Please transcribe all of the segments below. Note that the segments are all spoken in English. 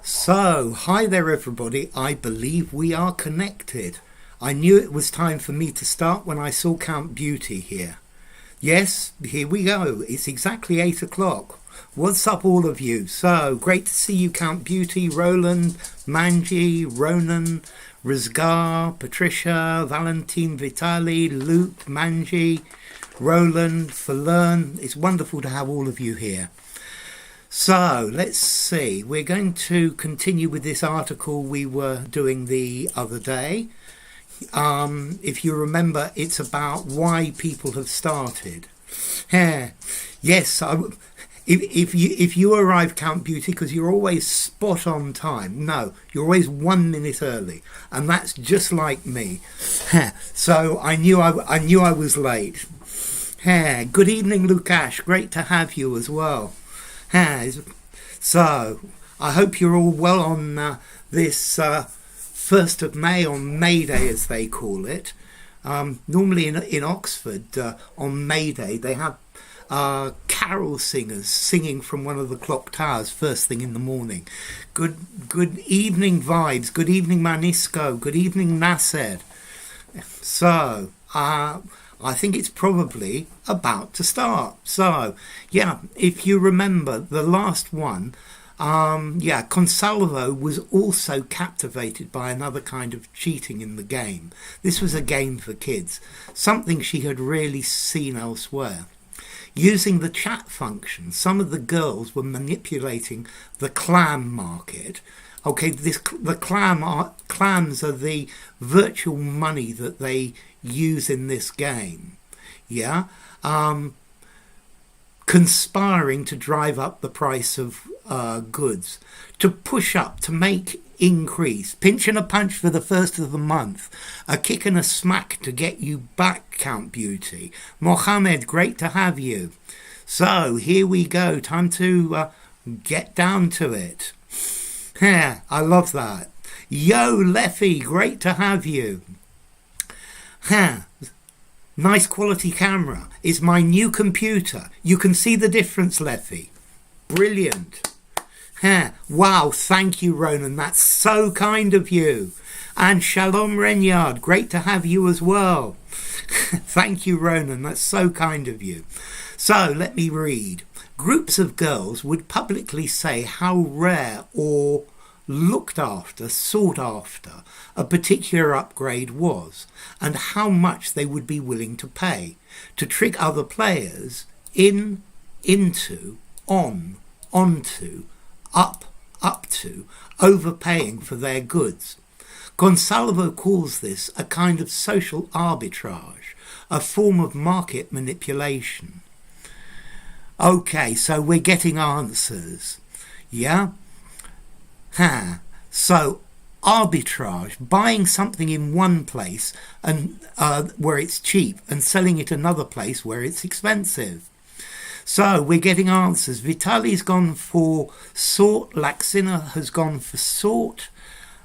So, hi there everybody, I believe we are connected. I knew it was time for me to start when I saw Count Beauty here. Yes, here we go, it's exactly 8 o'clock. What's up all of you? So, great to see you Count Beauty, Roland, Manji, Ronan, Rizgar, Patricia, Valentine, Vitali, Luke, Manji, Roland, Falern. It's wonderful to have all of you here. So let's see, we're going to continue with this article we were doing the other day. If you remember, it's about why people have started. Yes, if you arrive Count Beauty, because you're always spot on time. No, you're always 1 minute early, and that's just like me. So I knew I was late. Good evening, Lukash. Great to have you as well. So, I hope you're all well on this 1st of May, on May Day as they call it. Normally in Oxford, on May Day, they have carol singers singing from one of the clock towers first thing in the morning. Good evening, Vibes. Good evening, Manisco. Good evening, Nasser. So, I think it's probably about to start. So, yeah, if you remember the last one, Consalvo was also captivated by another kind of cheating in the game. This was a game for kids, something she had rarely seen elsewhere. Using the chat function, some of the girls were manipulating the clam market. Okay, the clams are the virtual money that they use in this game. Yeah, conspiring to drive up the price of goods, to push up, to make increase, pinch and a punch for the first of the month, a kick and a smack to get you back, Count Beauty. Mohammed, great to have you. So here we go, time to get down to it. Yeah, I love that. Yo, Leffy, great to have you. Nice quality camera. It's my new computer. You can see the difference, Leffy. Brilliant. Wow, thank you, Ronan. That's so kind of you. And Shalom Renyard, great to have you as well. Thank you, Ronan. That's so kind of you. So let me read. Groups of girls would publicly say how rare or looked after, sought after a particular upgrade was, and how much they would be willing to pay to trick other players into, on, onto, up to, overpaying for their goods. Consalvo calls this a kind of social arbitrage, a form of market manipulation. Okay, so we're getting answers. Yeah? So arbitrage, buying something in one place and where it's cheap and selling it another place where it's expensive. So we're getting answers. Vitali's gone for sort, Laxina has gone for sort,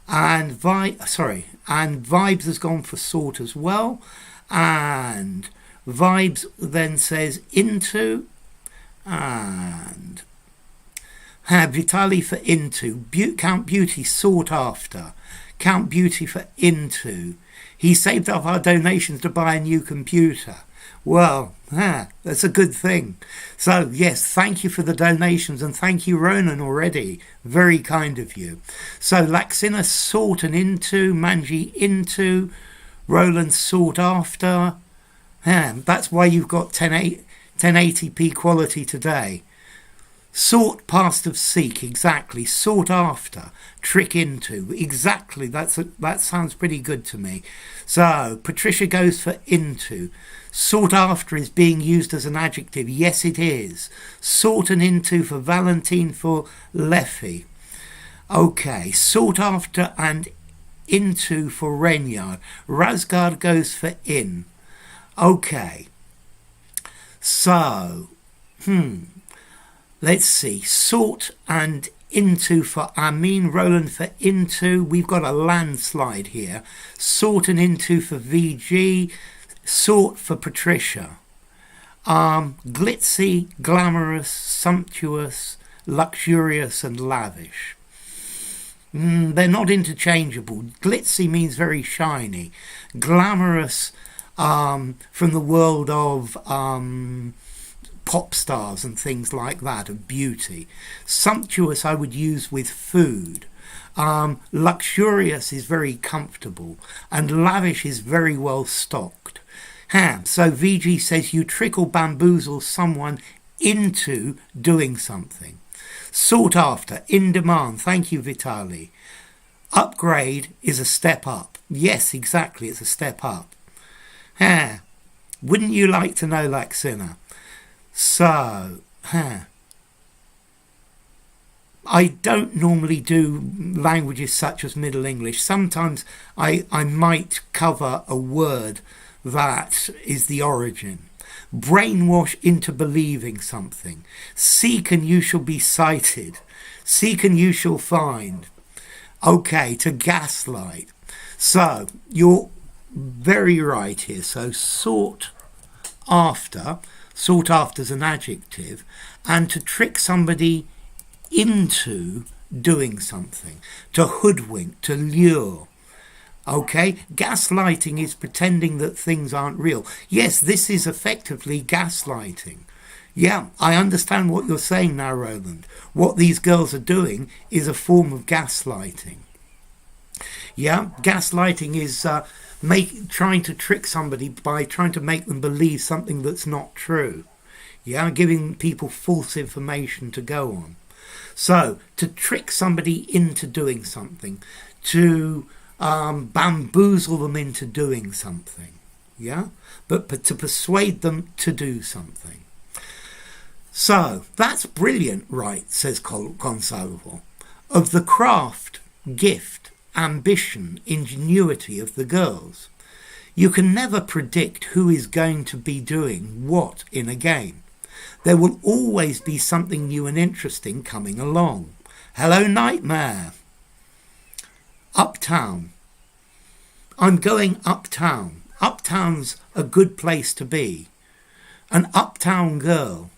and Vibes has gone for sort as well, and Vibes then says into, and Vitali for into, Count Beauty sought after, Count Beauty for into. He saved up our donations to buy a new computer. Well, that's a good thing. So, yes, thank you for the donations, and thank you, Ronan, already. Very kind of you. So, Laxina sought and into, Manji into, Roland sought after. That's why you've got 1080p quality today. Sought past of seek, exactly. Sought after, trick into, exactly. That sounds pretty good to me. So Patricia goes for into. Sought after is being used as an adjective. Yes, it is. Sought and into for Valentine, for Leffy. Okay, sought after and into for Renyard. Razgard goes for in. Okay. So, let's see, sought and into for Amin, Roland for into. We've got a landslide here. Sought and into for VG, sought for Patricia. Glitzy, glamorous, sumptuous, luxurious and lavish. They're not interchangeable. Glitzy means very shiny. Glamorous, from the world of pop stars and things like that, of beauty. Sumptuous I would use with food. Luxurious is very comfortable, and lavish is very well stocked. So VG says you trick or bamboozle someone into doing something. Sought after, in demand. Thank you, Vitali. Upgrade is a step up. Yes, exactly, it's a step up. Wouldn't you like to know, Laxina? So, I don't normally do languages such as Middle English. Sometimes I might cover a word that is the origin. Brainwash into believing something. Seek and you shall be cited. Seek and you shall find. Okay, to gaslight. So, you're very right here. So, sought after's an adjective, and to trick somebody into doing something, to hoodwink, to lure. Okay, gaslighting is pretending that things aren't real. Yes, this is effectively gaslighting. Yeah, I understand what you're saying now, Roland. What these girls are doing is a form of gaslighting. Yeah, gaslighting is trying to trick somebody by trying to make them believe something that's not true. Yeah, giving people false information to go on. So, to trick somebody into doing something, to bamboozle them into doing something, yeah, but to persuade them to do something. So, that's brilliant, right, says Consalvo. Of the craft, gift, ambition, ingenuity of the girls. You can never predict who is going to be doing what in a game. There will always be something new and interesting coming along. Hello, Nightmare. Uptown. I'm going uptown. Uptown's a good place to be. An uptown girl.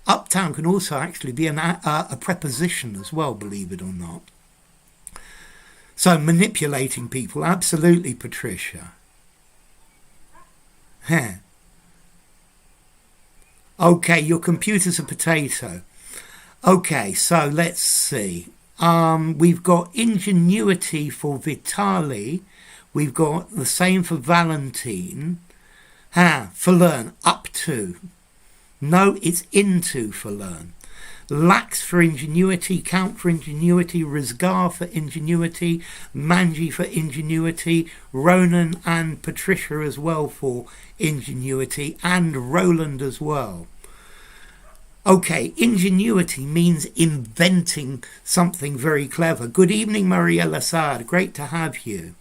Uptown can also actually be a preposition as well, believe it or not. So manipulating people, absolutely, Patricia. Okay, your computer's a potato. Okay, so let's see. We've got ingenuity for Vitali. We've got the same for Valentine. For learn, up to. No, it's into for learn. Lax for ingenuity, count for ingenuity, Rizgar for ingenuity, Manji for ingenuity, Ronan and Patricia as well for ingenuity, and Roland as well. Okay, ingenuity means inventing something very clever. Good evening, Mariella Saad. Great to have you.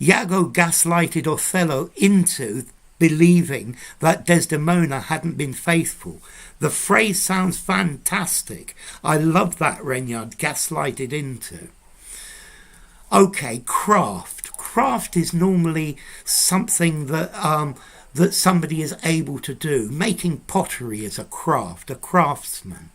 Iago gaslighted Othello into believing that Desdemona hadn't been faithful. The phrase sounds fantastic. I love that, Renyard, gaslighted into. Okay, craft. Craft is normally something that that somebody is able to do. Making pottery is a craft, a craftsman.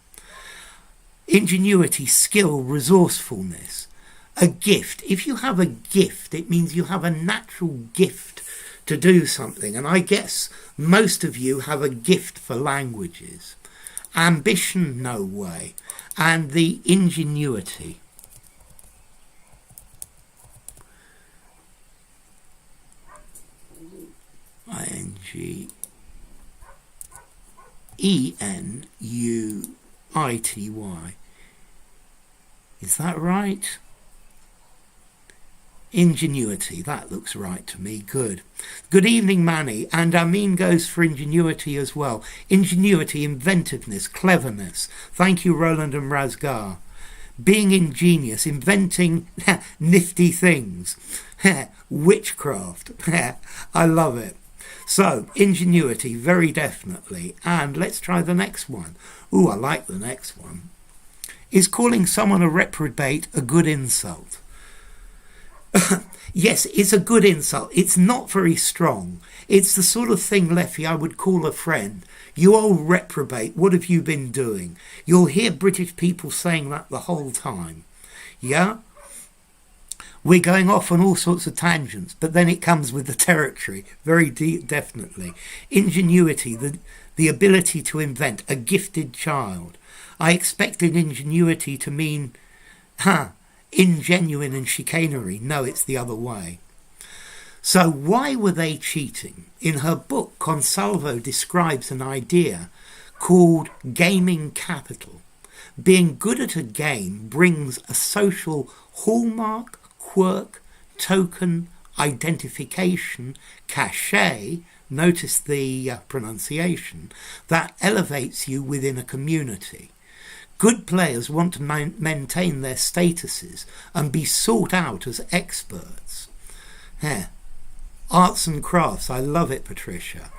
Ingenuity, skill, resourcefulness. A gift. If you have a gift, it means you have a natural gift to do something. And I guess most of you have a gift for languages. Ambition, no way. And the ingenuity. Ingenuity. Is that right? Ingenuity, that looks right to me. Good. Good evening, Manny. And Amin goes for ingenuity as well. Ingenuity, inventiveness, cleverness. Thank you, Roland and Razgar. Being ingenious, inventing nifty things. Witchcraft. I love it. So, ingenuity, very definitely. And let's try the next one. Ooh, I like the next one. Is calling someone a reprobate a good insult? Yes, it's a good insult. It's not very strong. It's the sort of thing, Leffy, I would call a friend. You old reprobate, what have you been doing? You'll hear British people saying that the whole time. Yeah? We're going off on all sorts of tangents, but then it comes with the territory, very definitely. Ingenuity, the ability to invent, a gifted child. I expected ingenuity to mean, ingenuine and chicanery. No, it's the other way. So why were they cheating? In her book, Consalvo describes an idea called gaming capital. Being good at a game brings a social hallmark, quirk, token, identification, cachet, notice the pronunciation, that elevates you within a community. Good players want to maintain their statuses and be sought out as experts. Arts and crafts, I love it, Patricia.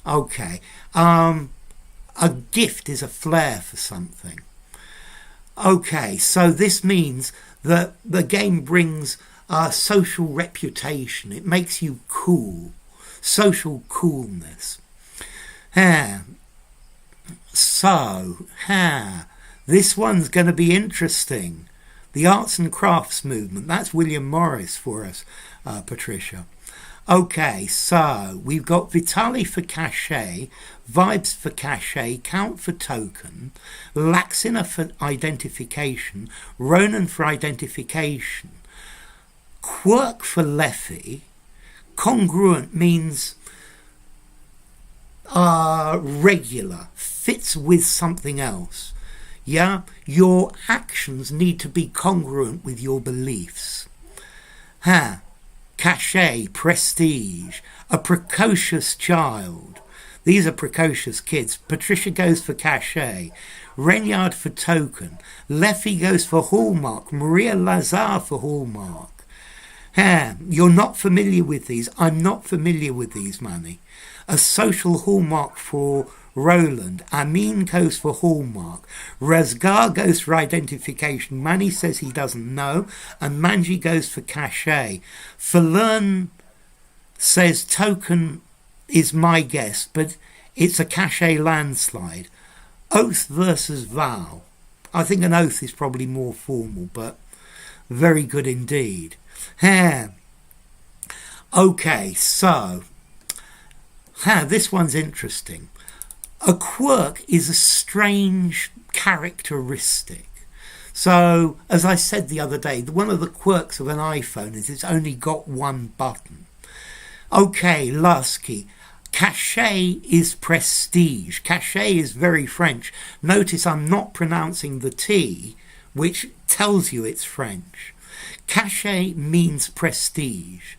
Okay, a gift is a flair for something. Okay, so this means that the game brings social reputation. It makes you cool, social coolness. So, this one's going to be interesting. The arts and crafts movement, that's William Morris for us, Patricia. Okay, so we've got Vitali for cachet, vibes for cachet, count for token, Laxina for identification, Ronan for identification, quirk for Leffy. Congruent means regular, fits with something else. Yeah, your actions need to be congruent with your beliefs. Cachet, prestige, a precocious child. These are precocious kids. Patricia goes for cachet, Renyard for token, Leffy goes for hallmark, Maria Lazar for hallmark. You're not familiar with these. I'm not familiar with these, Manny. A social hallmark for Roland. Amin goes for hallmark. Razgar goes for identification. Manny says he doesn't know. And Manji goes for cachet. Falern says token is my guess, but it's a cachet landslide. Oath versus vow. I think an oath is probably more formal, but very good indeed. Okay, so this one's interesting. A quirk is a strange characteristic. So, as I said the other day, one of the quirks of an iPhone is it's only got one button. Okay, Lasky. Cachet is prestige. Cachet is very French. Notice I'm not pronouncing the T, which tells you it's French. Cachet means prestige.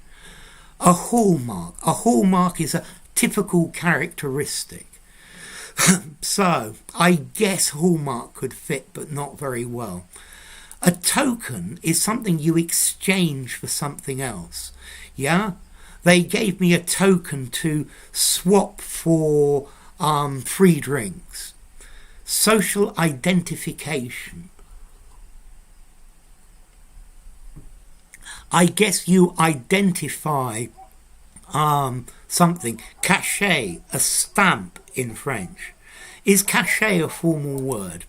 A hallmark. A hallmark is a typical characteristic. So, I guess hallmark could fit, but not very well. A token is something you exchange for something else. Yeah? They gave me a token to swap for free drinks. Social identification. I guess you identify something. Cachet, a stamp in French. Is cachet a formal word?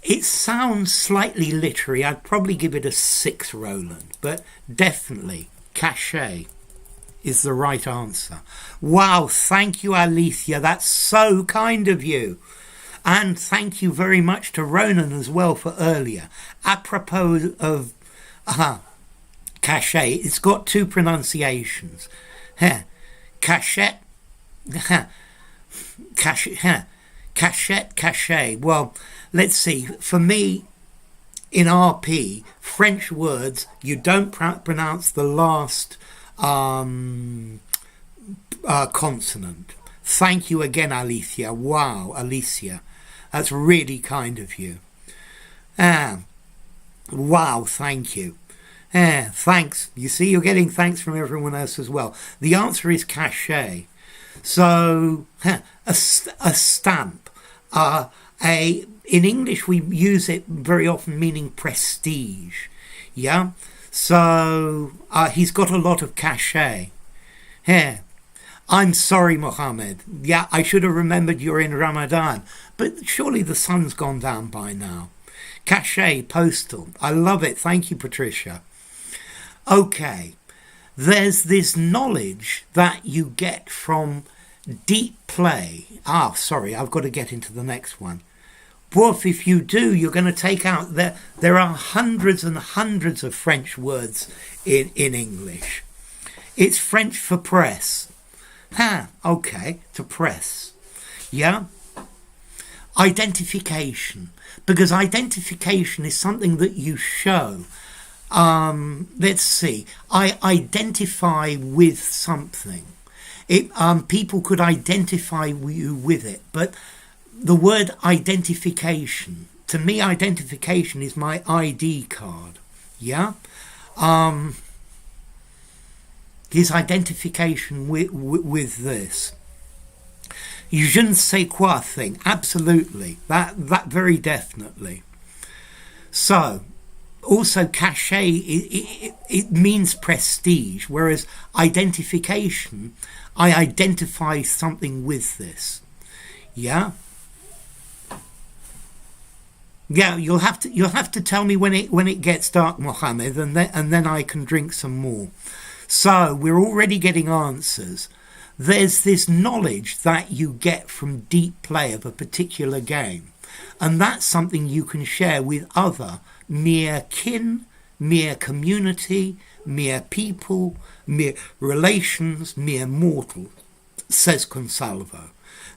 It sounds slightly literary. I'd probably give it a 6, Roland, but definitely cachet is the right answer. Wow, thank you, Alicia. That's so kind of you. And thank you very much to Ronan as well for earlier. Apropos of cachet, it's got 2 pronunciations. Cachet, cachet. Well, let's see. For me, in RP, French words, you don't pronounce the last consonant. Thank you again, Alicia. Wow, Alicia. That's really kind of you. Wow, thank you. Thanks. You see, you're getting thanks from everyone else as well. The answer is cachet. So, a stamp. In English, we use it very often meaning prestige. Yeah? So, he's got a lot of cachet. I'm sorry, Mohammed. Yeah, I should have remembered you're in Ramadan. But surely the sun's gone down by now. Cachet, postal. I love it. Thank you, Patricia. Okay. There's this knowledge that you get from deep play. Sorry, I've got to get into the next one. Woof, if you do, you're going to take out... There are hundreds and hundreds of French words in English. It's French for press. Okay, to press. Yeah? Identification. Because identification is something that you show. Let's see. I identify with something. People could identify you with it, but the word identification, to me, identification is my ID card. Yeah? His identification with this. Je ne sais quoi thing. Absolutely. That very definitely. So, also cachet, it means prestige, whereas identification, I identify something with this. Yeah? Yeah, you'll have to tell me when it gets dark, Mohammed, and then I can drink some more. So we're already getting answers. There's this knowledge that you get from deep play of a particular game, and that's something you can share with other mere kin, mere community, mere people, mere relations, mere mortal, says Consalvo.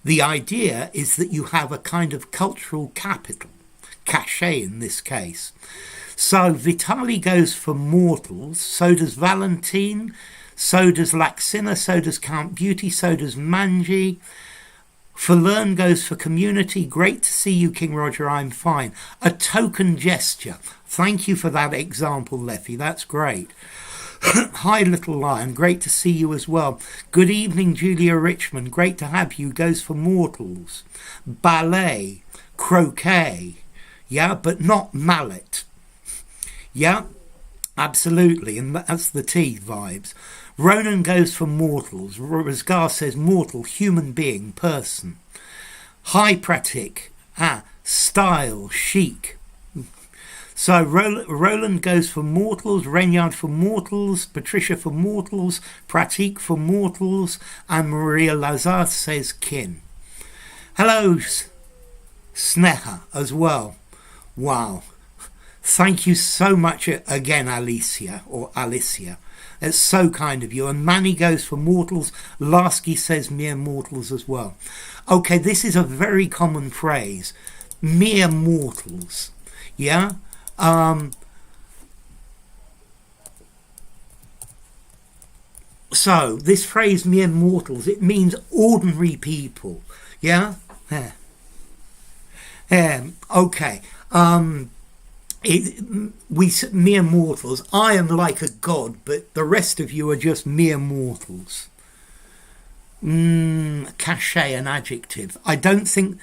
The idea is that you have a kind of cultural capital, cachet in this case. So Vitali goes for mortals, so does Valentine, so does Laxina, so does Count Beauty, so does Manji. Falern goes for community. Great to see you, King Roger, I'm fine. A token gesture. Thank you for that example, Leffy, that's great. Hi, Little Lion, great to see you as well. Good evening, Julia Richmond, great to have you. Goes for mortals. Ballet, croquet, yeah, but not mallet. Yeah, absolutely, and that's the T vibes. Ronan goes for mortals. Rosgar says mortal, human being, person. High pratic, style, chic. So Roland goes for mortals, Renyard for mortals, Patricia for mortals, Pratique for mortals, and Maria Lazar says kin. Hello, Sneha as well. Wow. Thank you so much again, Alicia. It's so kind of you. And Manny goes for mortals. Lasky says mere mortals as well. Okay, this is a very common phrase. Mere mortals. Yeah? So, this phrase, mere mortals, it means ordinary people. Yeah? Okay. Mere mortals. I am like a god, but the rest of you are just mere mortals. Cachet, an adjective. I don't think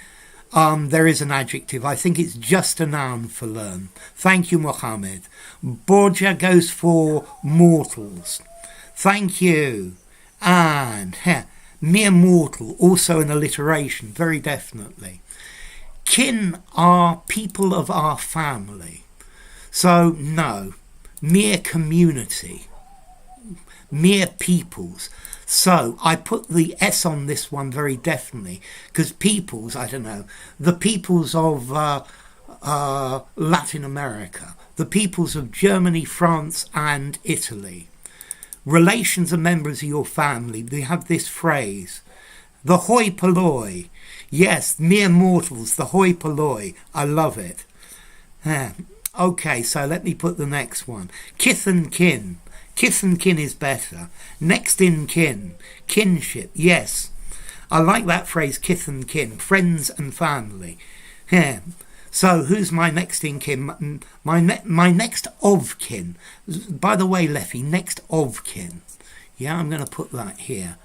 there is an adjective. I think it's just a noun for learn. Thank you, Mohammed. Borja goes for mortals. Thank you. And mere mortal, also an alliteration, very definitely. Kin are people of our family. So, no, mere community, mere peoples. So, I put the S on this one very definitely, because peoples, I don't know, the peoples of Latin America, the peoples of Germany, France, and Italy. Relations and members of your family, they have this phrase, the hoi polloi. Yes, mere mortals, the hoi polloi. I love it. Okay, so let me put the next one. Kith and kin. Kith and kin is better. Next in kin. Kinship, yes. I like that phrase, kith and kin. Friends and family. So who's my next in kin? My next of kin. By the way, Leffy, next of kin. Yeah, I'm going to put that here.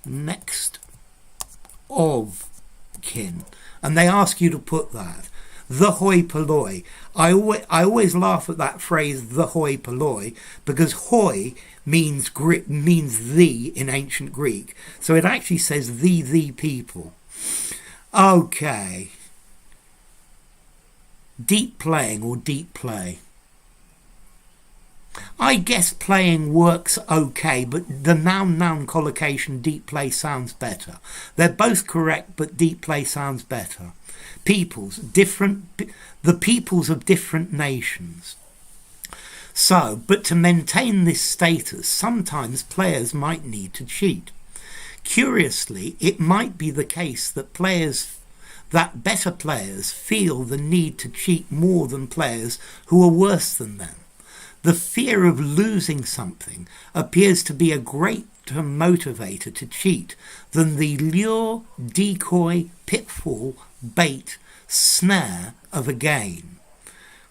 Next of kin. And they ask you to put that. The hoi polloi. I always laugh at that phrase, the hoi polloi, because hoi means the in ancient Greek. So it actually says the people. Okay. deep playing or deep play. I guess playing works okay, but the noun-noun collocation deep play sounds better. They're both correct, but deep play sounds better. Peoples, the peoples of different nations. So, but to maintain this status, sometimes players might need to cheat. Curiously, it might be the case that better players feel the need to cheat more than players who are worse than them. The fear of losing something appears to be a greater motivator to cheat than the lure, decoy, pitfall, bait, snare of a game.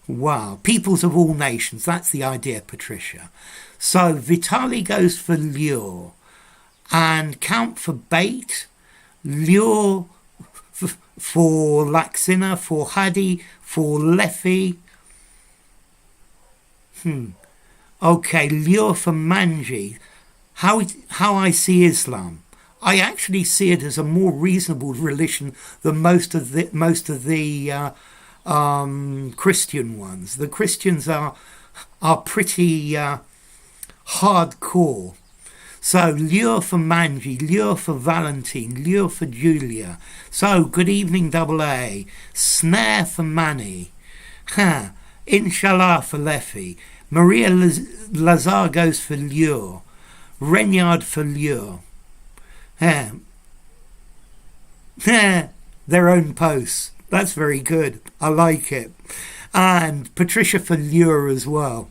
Wow, peoples of all nations, that's the idea, Patricia. So Vitali goes for lure and count for bait, lure for Laxina, for Hadi, for Leffy. Okay, lure for Manji. How I see Islam. I actually see it as a more reasonable religion than most of the Christian ones. The Christians are pretty hardcore. So lure for Manji, lure for Valentine, lure for Julia. So good evening, double A. Snare for Manny. Inshallah for Leffy. Maria Lazar goes for lure. Renyard for lure. Their own posts. That's very good. I like it. And Patricia for lure as well.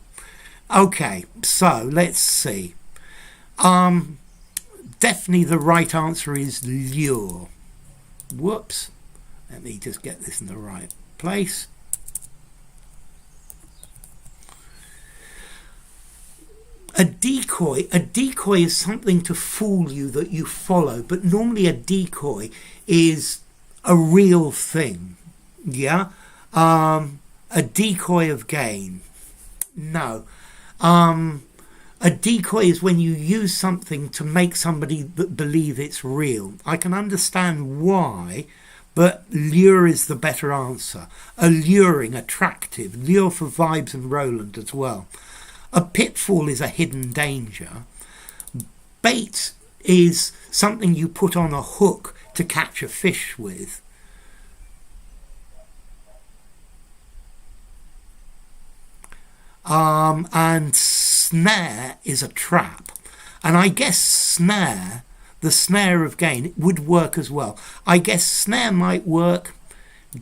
Okay, so let's see. Definitely the right answer is lure. Whoops. Let me just get this in the right place. A decoy is something to fool you that you follow, but normally a decoy is a real thing. Yeah? A decoy of gain. No. A decoy is when you use something to make somebody believe it's real. I can understand why, but lure is the better answer. Alluring, attractive, lure for Vibes and Roland as well. A pitfall is a hidden danger. Bait is something you put on a hook to catch a fish with. And snare is a trap. And I guess snare, the snare of gain, would work as well. I guess snare might work,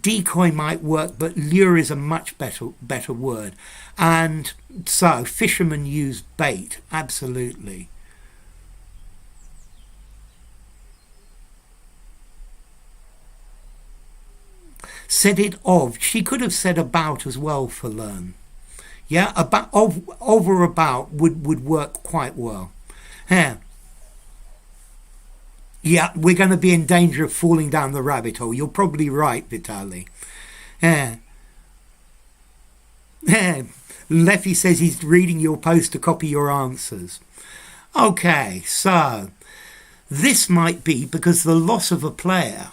decoy might work, but lure is a much better word. And so fishermen use bait, absolutely. Said it of. She could have said about as well for learn. Yeah, about of or about would work quite well. Yeah, we're going to be in danger of falling down the rabbit hole. You're probably right, Vitali. Yeah. Leffy says he's reading your post to copy your answers. Okay, so this might be because the loss of a player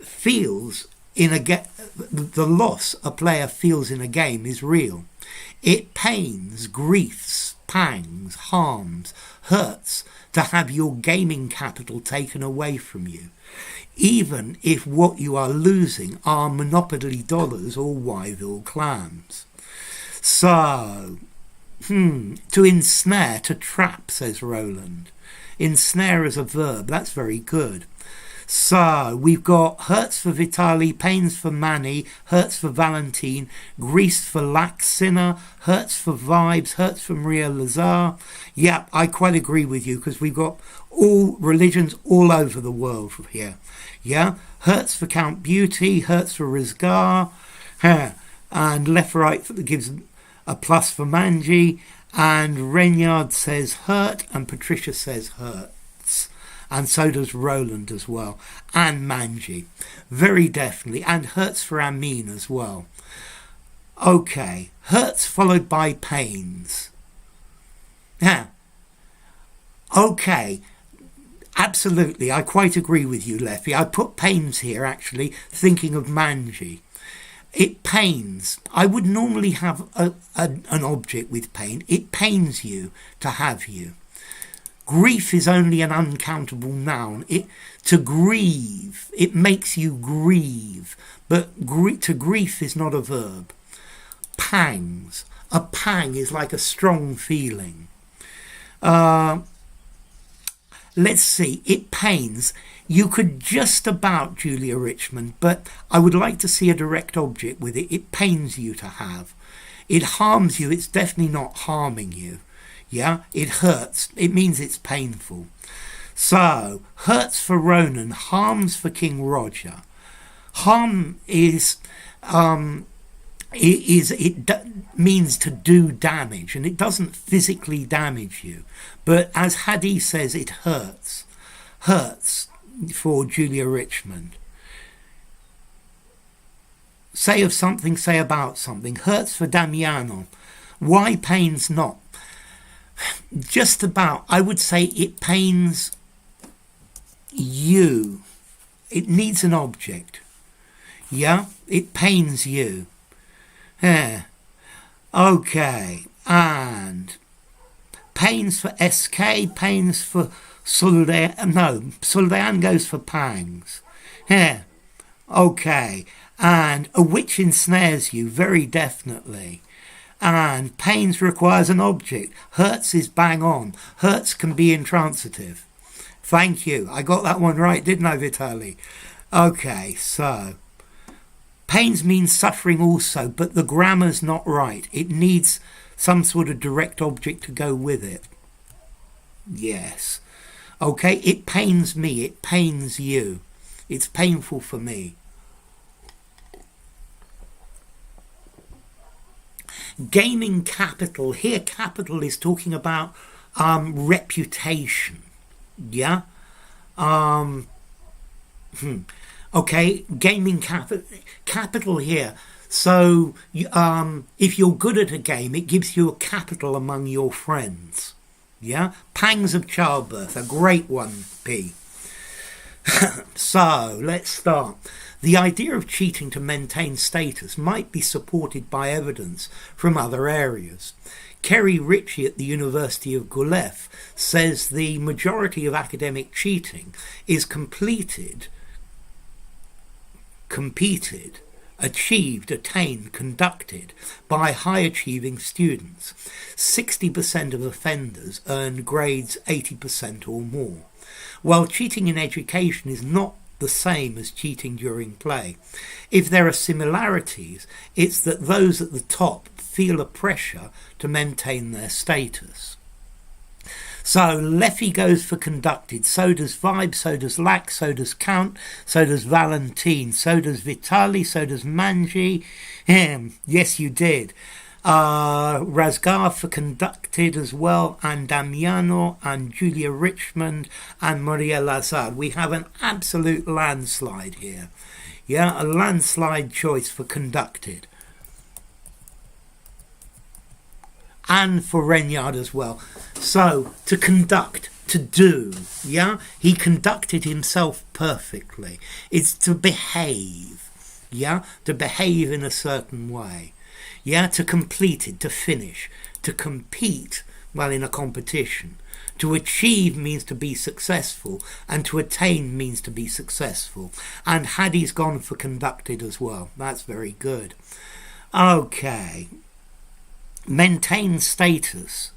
feels the loss a player feels in a game is real. It pains, griefs, pangs, harms, hurts to have your gaming capital taken away from you, even if what you are losing are Monopoly dollars or Wyville clams. So, to ensnare, to trap, says Roland. Ensnare as a verb, that's very good. So, we've got hurts for Vitali, pains for Manny, hurts for Valentine, grease for Laxina, hurts for Vibes, hurts for Maria Lazar. Yeah, I quite agree with you because we've got all religions all over the world here. Yeah, hurts for Count Beauty, hurts for Rizgar, and left right gives a plus for Manji, and Renyard says hurt, and Patricia says hurts. And so does Roland as well, and Manji, very definitely, and hurts for Amin as well. Okay, hurts followed by pains. Yeah. Okay, absolutely, I quite agree with you, Leffy. I put pains here, actually, thinking of Manji. It pains. I would normally have an object with pain. It pains you to have you. Grief is only an uncountable noun. To grieve, it makes you grieve, but to grief is not a verb. Pangs. A pang is like a strong feeling. Let's see, it pains. You could just about Julia Richmond, but I would like to see a direct object with it. It pains you to have. It harms you. It's definitely not harming you. Yeah, it hurts. It means it's painful. So, hurts for Ronan, harms for King Roger. Harm is, means to do damage, and it doesn't physically damage you. But as Hadi says, it hurts. Hurts for Julia Richmond. Say of something, say about something. Hurts for Damiano. Why pains not? Just about, I would say it pains you. It needs an object. Yeah, it pains you. Yeah. Okay, and pains for SK, pains for Soldean. No, Soldean goes for pangs. Yeah. Okay, and a witch ensnares you, very definitely. And pains requires an object. Hurts is bang on. Hurts can be intransitive. Thank you. I got that one right, didn't I, Vitali? Okay, so pains means suffering also, but the grammar's not right. It needs some sort of direct object to go with it. Yes. Okay, it pains me. It pains you. It's painful for me. Gaming capital. Here capital is talking about reputation. Yeah. Okay, gaming capital here. So if you're good at a game, it gives you a capital among your friends. Yeah. Pangs of childbirth, a great one, P. So let's start. The idea of cheating to maintain status might be supported by evidence from other areas. Kerry Ritchie at the University of Guelph says the majority of academic cheating is competed, achieved, attained, conducted by high-achieving students. 60% of offenders earn grades 80% or more. While cheating in education is not the same as cheating during play, if there are similarities, it's that those at the top feel a pressure to maintain their status. So Leffy goes for conducted, so does Vibe, so does Lack, so does Count, so does Valentine, so does Vitali, so does Manji. Yes, you did. Razgar for conducted as well, and Damiano and Julia Richmond and Maria Lazar. We have an absolute landslide here. Yeah, a landslide choice for conducted. And for Regnard as well. So, to conduct, to do, yeah? He conducted himself perfectly. It's to behave, yeah? To behave in a certain way. Yeah, to complete it, to finish. To compete, well, in a competition. To achieve means to be successful, and to attain means to be successful. And Hadi's gone for conducted as well. That's very good. Okay. Maintain status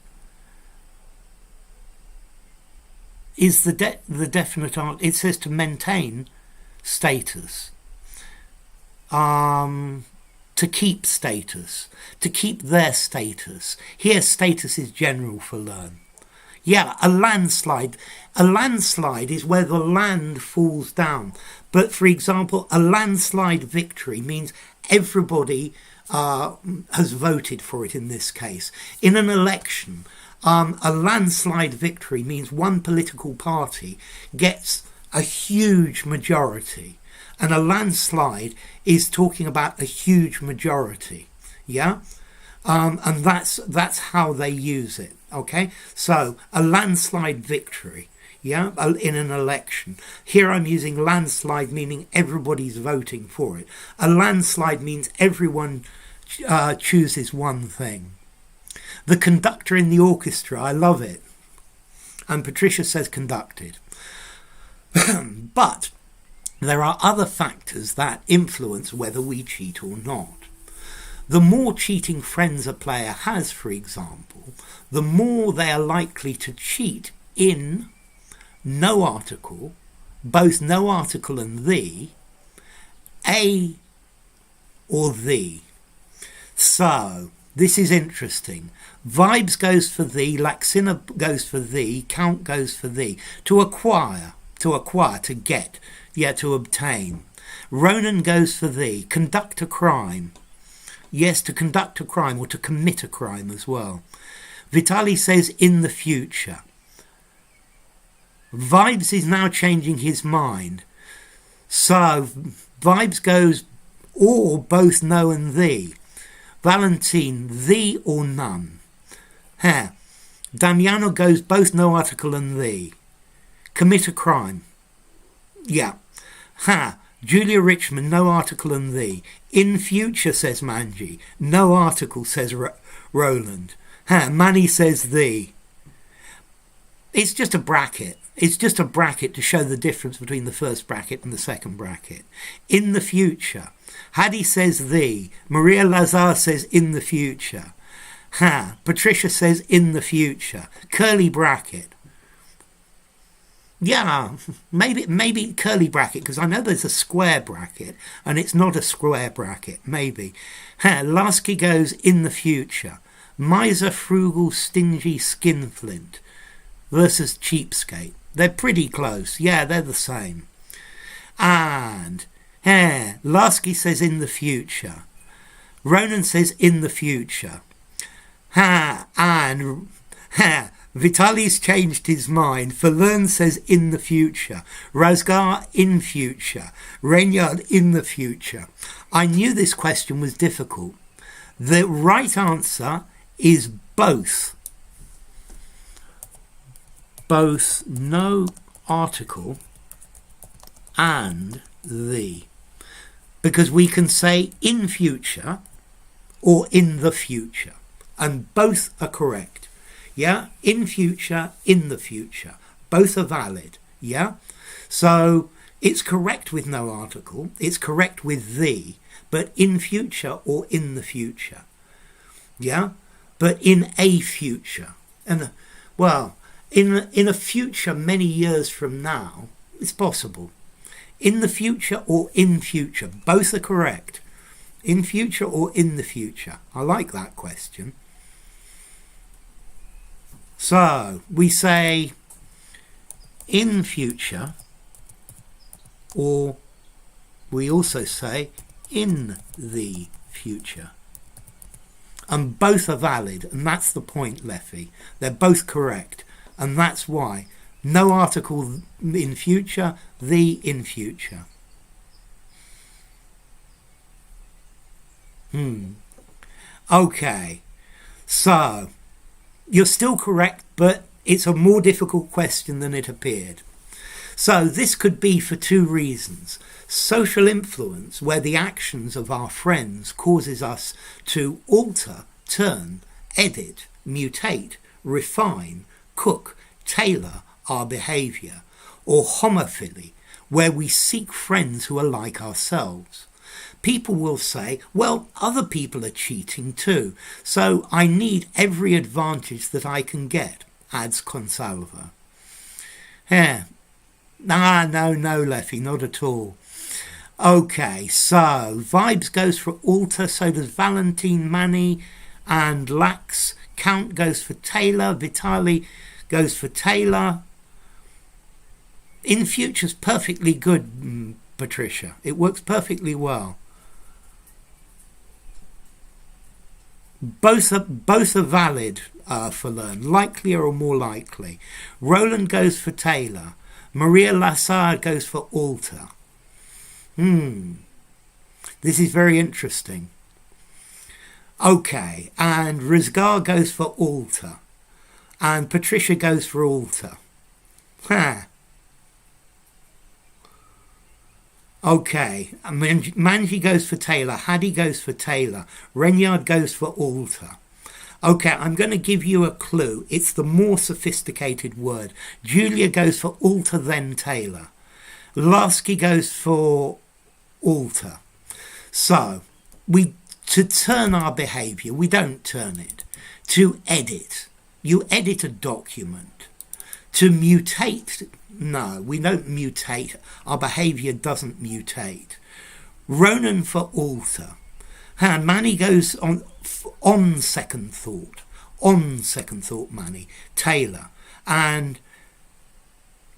is the definite answer. It says to maintain status. To keep status. To keep their status. Here status is general for learn. Yeah, a landslide. A landslide is where the land falls down. But for example, a landslide victory means everybody has voted for it in this case. In an election, a landslide victory means one political party gets a huge majority. And a landslide is talking about a huge majority. Yeah? And that's how they use it. Okay? So, a landslide victory. yeah, in an election. Here I'm using landslide, meaning everybody's voting for it. A landslide means everyone chooses one thing. The conductor in the orchestra, I love it. And Patricia says conducted. But there are other factors that influence whether we cheat or not. The more cheating friends a player has, for example, the more they are likely to cheat in no article, both no article and the, a or the. So, this is interesting. Vibes goes for the, Laxina goes for the, Count goes for the. To acquire, to get, yeah, to obtain. Ronan goes for the, conduct a crime. Yes, to conduct a crime or to commit a crime as well. Vitali says in the future. Vibes is now changing his mind. So, Vibes goes or both no and the. Valentine, the or none. Damiano goes both no article and the. Commit a crime. Yeah. Julia Richmond, no article and the. In future, says Manji. No article, says Roland. Manny says the. It's just a bracket. It's just a bracket to show the difference between the first bracket and the second bracket. In the future. Hadi says the. Maria Lazar says in the future. Patricia says in the future. Curly bracket. Yeah, maybe curly bracket, because I know there's a square bracket, and it's not a square bracket, maybe. Lasky goes in the future. Miser, frugal, stingy, skinflint versus cheapskate. They're pretty close. Yeah, they're the same. And Lasky says in the future. Ronan says in the future. And Vitali's changed his mind. Falern says in the future. Razgar in future. Reignard in the future. I knew this question was difficult. The right answer is both. Both no article and the. Because we can say in future or in the future. And both are correct. Yeah, in future, in the future. Both are valid. Yeah, so it's correct with no article. It's correct with the, but in future or in the future. Yeah, but in a future. And well, in a future many years from now, it's possible. In the future or in future. Both are correct. In future or in the future. I like that question. So, we say in future, or we also say in the future. And both are valid, and that's the point, Leffy. They're both correct, and that's why. No article in future, the in future. Okay, so you're still correct, but it's a more difficult question than it appeared. So this could be for two reasons. Social influence, where the actions of our friends causes us to alter, turn, edit, mutate, refine, cook, tailor our behaviour. Or homophily, where we seek friends who are like ourselves. People will say, well, other people are cheating too, so I need every advantage that I can get, adds Consalvo. No, Leffy, not at all. Okay, so Vibes goes for alter, so does Valentine, Manny and Lax. Count goes for Taylor, Vitali goes for Taylor. In future's perfectly good, Patricia. It works perfectly well. Both are valid for learn. Likelier or more likely. Roland goes for Taylor. Maria Lassard goes for alter. This is very interesting. Okay, and Rizgar goes for alter. And Patricia goes for alter. Huh. Okay, Manji goes for Taylor, Hadi goes for Taylor, Renyard goes for alter. Okay, I'm going to give you a clue. It's the more sophisticated word. Julia goes for alter, then Taylor. Lasky goes for alter. So, to turn our behaviour, we don't turn it. To edit, you edit a document. To mutate, no, we don't mutate. Our behaviour doesn't mutate. Ronan for alter. Manny goes on second thought. On second thought, Manny. Taylor. And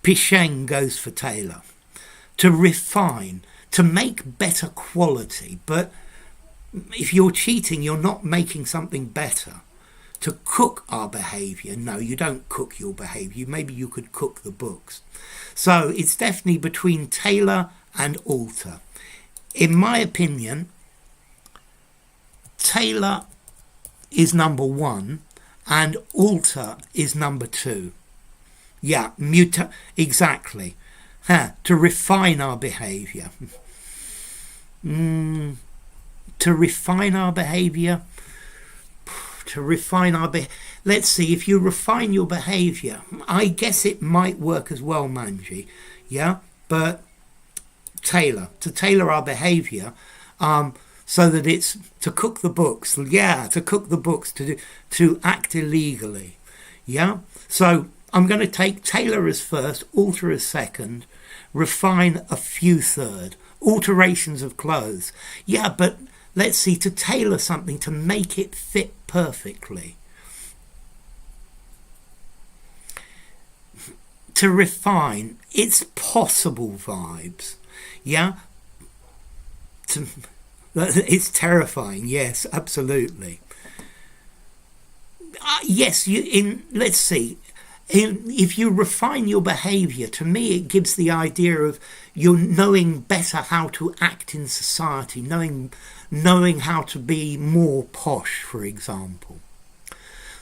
Pisheng goes for Taylor. To refine, to make better quality. But if you're cheating, you're not making something better. To cook our behaviour. No, you don't cook your behaviour. Maybe you could cook the books. So it's definitely between Taylor and alter. In my opinion, Taylor is number 1 and alter is number 2. Yeah, exactly. To refine our behaviour. To refine our behaviour. Let's see, if you refine your behaviour, I guess it might work as well, Manji. Yeah, but to tailor our behaviour, so that it's to cook the books. Yeah, to cook the books, to act illegally. Yeah, so I'm going to take tailor as first, alter as second, refine a few third, alterations of clothes. Yeah, but let's see, to tailor something, to make it fit perfectly. To refine, it's possible vibes. Yeah? It's terrifying, yes, absolutely. Yes, let's see. If you refine your behaviour, to me it gives the idea of you knowing better how to act in society, knowing how to be more posh, for example.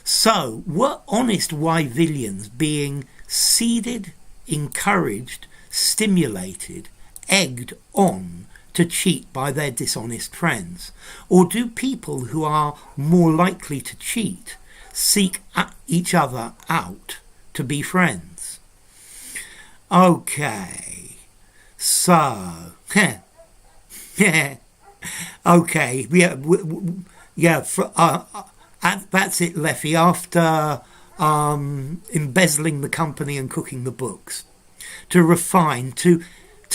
So, were honest Wyvillians being seeded, encouraged, stimulated, egged on to cheat by their dishonest friends? Or do people who are more likely to cheat seek each other out to be friends? Okay, so okay, that's it, Leffy. After embezzling the company and cooking the books, to refine, to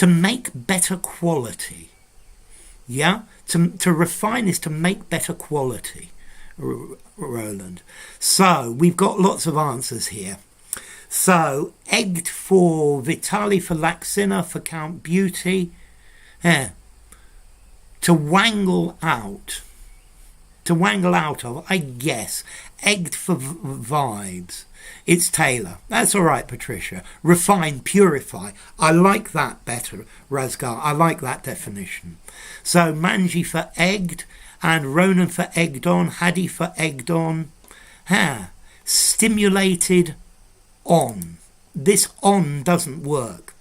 make better quality. Yeah, to refine is to make better quality, Roland. So we've got lots of answers here. So egged for Vitali, for Laxina, for Count Beauty. To wangle out of, I guess. Egged for vibes. It's Taylor. That's all right, Patricia. Refine, purify. I like that better, Razgar. I like that definition. So Manji for egged, and Ronan for egged on, Hadi for egged on. Stimulated on. This on doesn't work,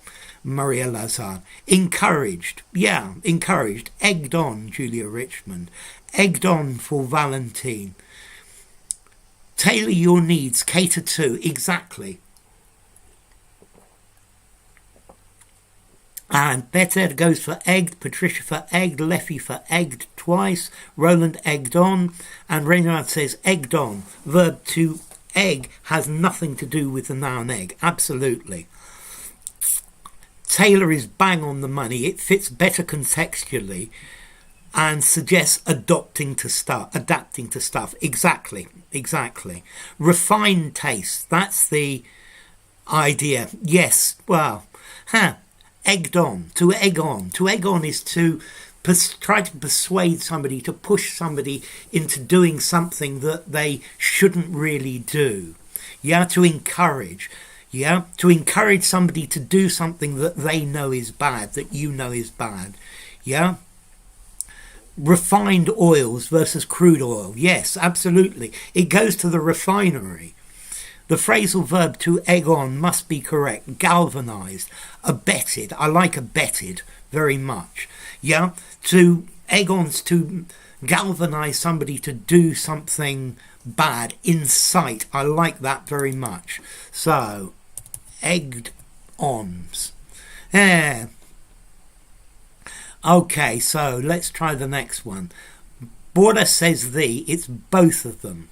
Maria Lazar. Encouraged. Yeah, encouraged. Egged on, Julia Richmond. Egged on for Valentine. Tailor your needs, cater to. Exactly. And Better goes for egged, Patricia for egged, Leffy for egged twice, Roland egged on, and Reynard says egged on. Verb to egg has nothing to do with the noun egg. Absolutely. Taylor is bang on the money. It fits better contextually and suggests adapting to stuff. Exactly. Refined taste. That's the idea. Yes. Well, egged on. To egg on. To egg on is to try to persuade somebody, to push somebody into doing something that they shouldn't really do. Yeah, to encourage. Yeah, to encourage somebody to do something that they know is bad, that you know is bad. Yeah. Refined oils versus crude oil. Yes, absolutely. It goes to the refinery. The phrasal verb to egg on must be correct. Galvanized, abetted. I like abetted very much. Yeah, to egg on's to galvanize somebody to do something bad, incite. I like that very much. So, egged ons. Yeah. Okay, so let's try the next one. Border says thee, it's both of them.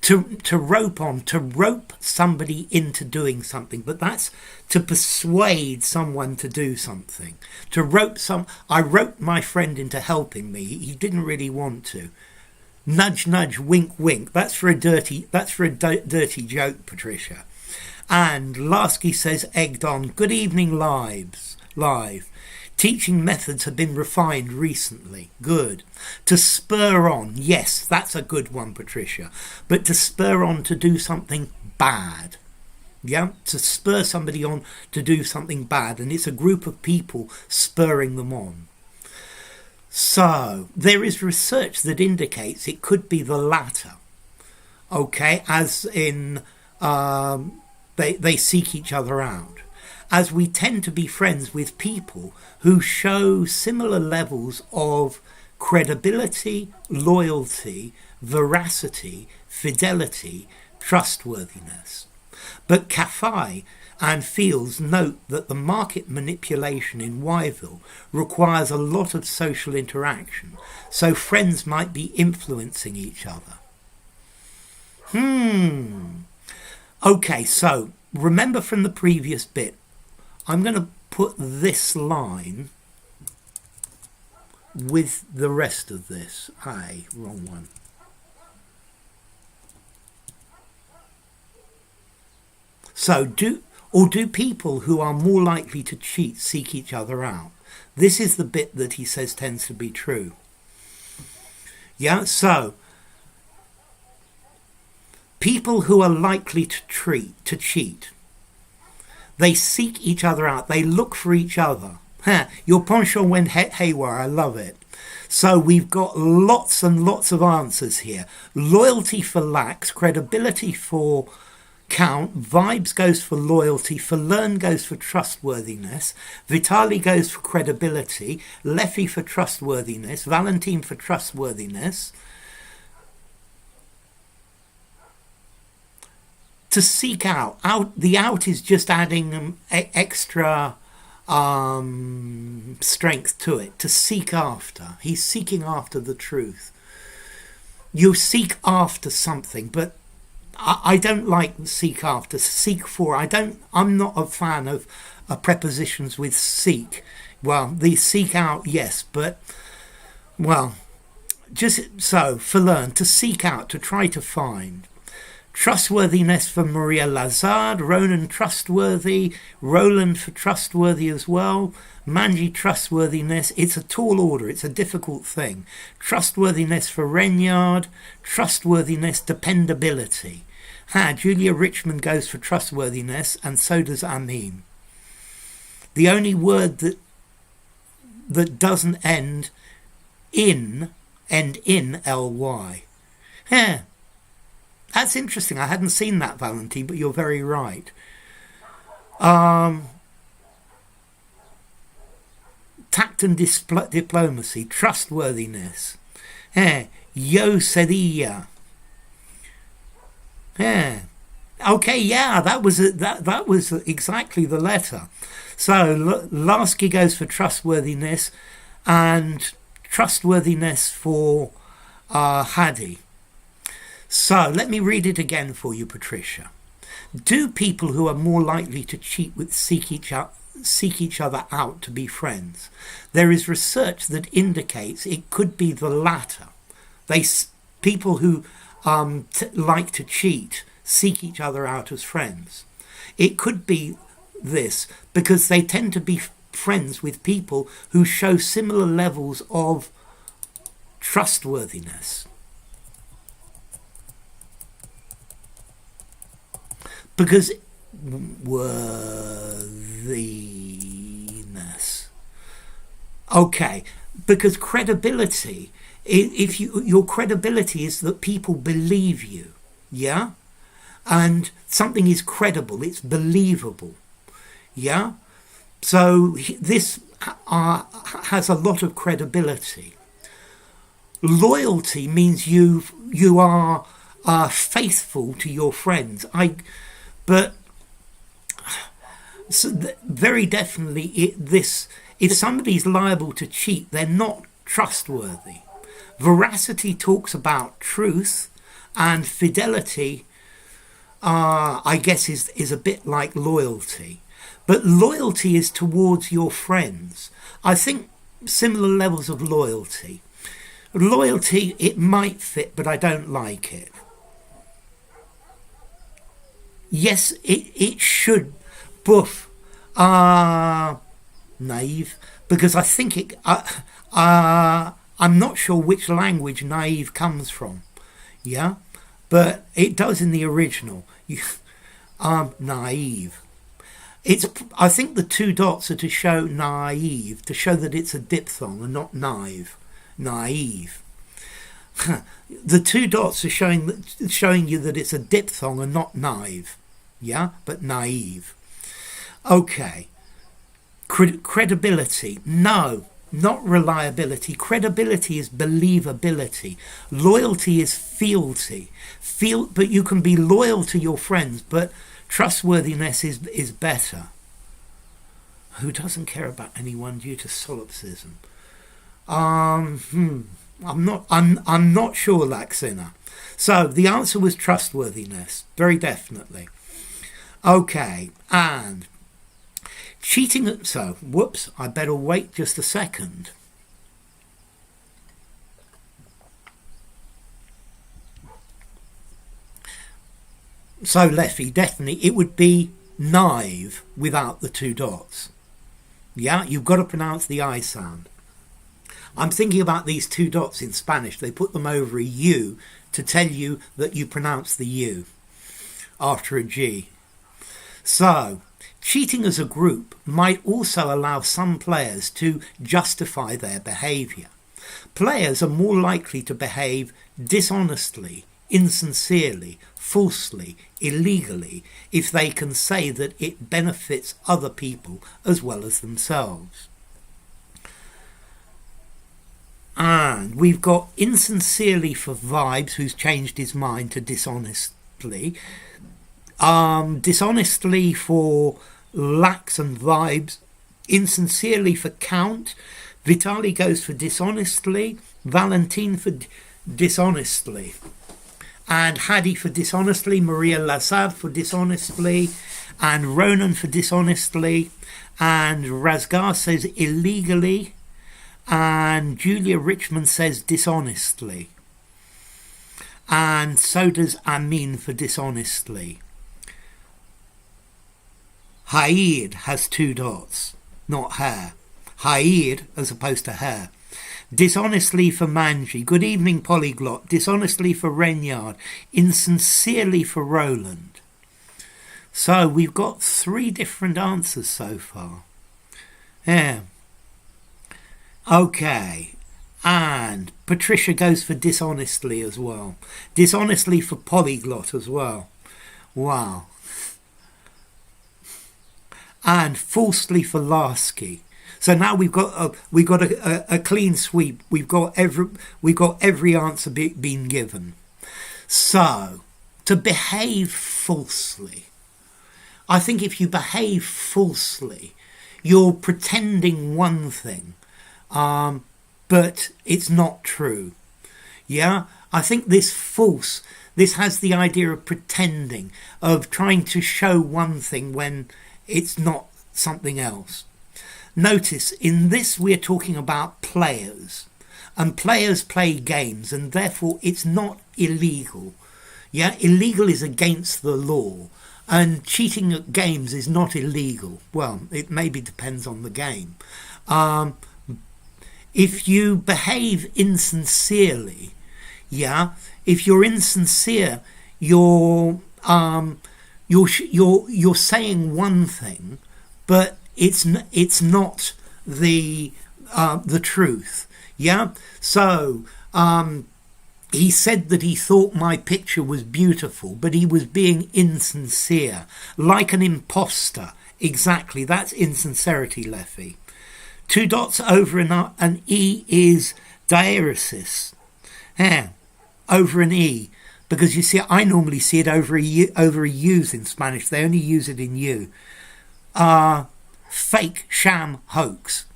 To rope on, to rope somebody into doing something, but that's to persuade someone to do something. To rope I roped my friend into helping me. He didn't really want to. Nudge, nudge, wink, wink. That's for a dirty joke, Patricia. And Lasky says egged on. Good evening, live. Teaching methods have been refined recently. Good. To spur on. Yes, that's a good one, Patricia. But to spur on to do something bad. Yeah? To spur somebody on to do something bad. And it's a group of people spurring them on. So, there is research that indicates it could be the latter. Okay? As in, they seek each other out. As we tend to be friends with people who show similar levels of credibility, loyalty, veracity, fidelity, trustworthiness. But Caffey and Fields note that the market manipulation in Wyville requires a lot of social interaction, so friends might be influencing each other. Okay, so remember from the previous bit, I'm going to put this line with the rest of this. Wrong one. So do people who are more likely to cheat seek each other out? This is the bit that he says tends to be true. Yeah, so people who are likely to cheat, they seek each other out. They look for each other. Your penchant went haywire. I love it. So we've got lots and lots of answers here. Loyalty for lax, credibility for count, vibes goes for loyalty, Verleun goes for trustworthiness, Vitali goes for credibility, Leffy for trustworthiness, Valentine for trustworthiness. To seek out, the out is just adding extra strength to it. To seek after, he's seeking after the truth. You seek after something, but I don't like seek after. Seek for. I'm not a fan of prepositions with seek. Well, the seek out, yes, but well, just so Verleun, to seek out, to try to find. Trustworthiness for Maria Lazard, Ronan trustworthy, Roland for trustworthy as well, Manji trustworthiness. It's a tall order, it's a difficult thing. Trustworthiness for Renyard, trustworthiness, dependability. Julia Richmond goes for trustworthiness, and so does Amin. The only word that doesn't end in ly. That's interesting. I hadn't seen that, Valentine, but you're very right. Tact and diplomacy, trustworthiness. Yo seria. Okay, yeah, that was exactly the letter. So Lasky goes for trustworthiness, and trustworthiness for Hadi. So let me read it again for you, Patricia. Do people who are more likely to cheat seek each other out to be friends? There is research that indicates it could be the latter. People who like to cheat seek each other out as friends. It could be this because they tend to be friends with people who show similar levels of trustworthiness. Because worthiness. Okay, because credibility, your credibility is that people believe you, yeah? and something is credible, it's believable. Yeah, so this has a lot of credibility. Loyalty means you are faithful to your friends. But so very definitely, if somebody's liable to cheat, they're not trustworthy. Veracity talks about truth, and fidelity, I guess, is a bit like loyalty. But loyalty is towards your friends. I think similar levels of loyalty. Loyalty, it might fit, but I don't like it. Yes, it should. Boof. Naive. Because I think I'm not sure which language naive comes from. Yeah? But it does in the original. Naive. I think the two dots are to show naive, to show that it's a diphthong and not naive. Naive. The two dots are showing you that it's a diphthong and not naive. Yeah, but naive. Okay. Credibility. No, not reliability. Credibility is believability. Loyalty is fealty. But you can be loyal to your friends, but trustworthiness is better. Who doesn't care about anyone due to solipsism? I'm not sure, Laxina. So the answer was trustworthiness, very definitely. Okay, and cheating. So, whoops, I better wait just a second. So, Leffy, definitely, it would be naive without the two dots. Yeah, you've got to pronounce the I sound. I'm thinking about these two dots in Spanish. They put them over a U to tell you that you pronounce the U after a G. So, cheating as a group might also allow some players to justify their behaviour. Players are more likely to behave dishonestly, insincerely, falsely, illegally, if they can say that it benefits other people as well as themselves. And we've got insincerely for Vibes, who's changed his mind to dishonestly. Dishonestly for Lax and Vibes. Insincerely for Count. Vitali goes for dishonestly. Valentine for dishonestly. And Hadi for dishonestly. Maria Lazad for dishonestly. And Ronan for dishonestly. And Razgar says illegally. And Julia Richmond says dishonestly. And so does Amin for dishonestly. Haid has two dots, not hair. Haid as opposed to hair. Dishonestly for Manji. Good evening, Polyglot. Dishonestly for Renyard. Insincerely for Roland. So we've got 3 different answers so far. Yeah. Okay. And Patricia goes for dishonestly as well. Dishonestly for Polyglot as well. Wow. And falsely for Lasky. So now we've got a clean sweep. We've got every answer being given. So to behave falsely, I think if you behave falsely, you're pretending one thing, but it's not true. Yeah, I think this has the idea of pretending, of trying to show one thing when it's not something else. Notice, in this we're talking about players, and players play games, and therefore it's not illegal. Yeah, illegal is against the law, and cheating at games is not illegal. Well, it maybe depends on the game. If you behave insincerely, yeah, if you're insincere, you're saying one thing, but it's not the truth. Yeah. So He said that he thought my picture was beautiful, but he was being insincere, like an imposter. Exactly, that's insincerity, Leffy. 2 dots over an E is diaeresis. Yeah, over an E. Because you see, I normally see it over a U's in Spanish. They only use it in U. Fake, sham, hoax.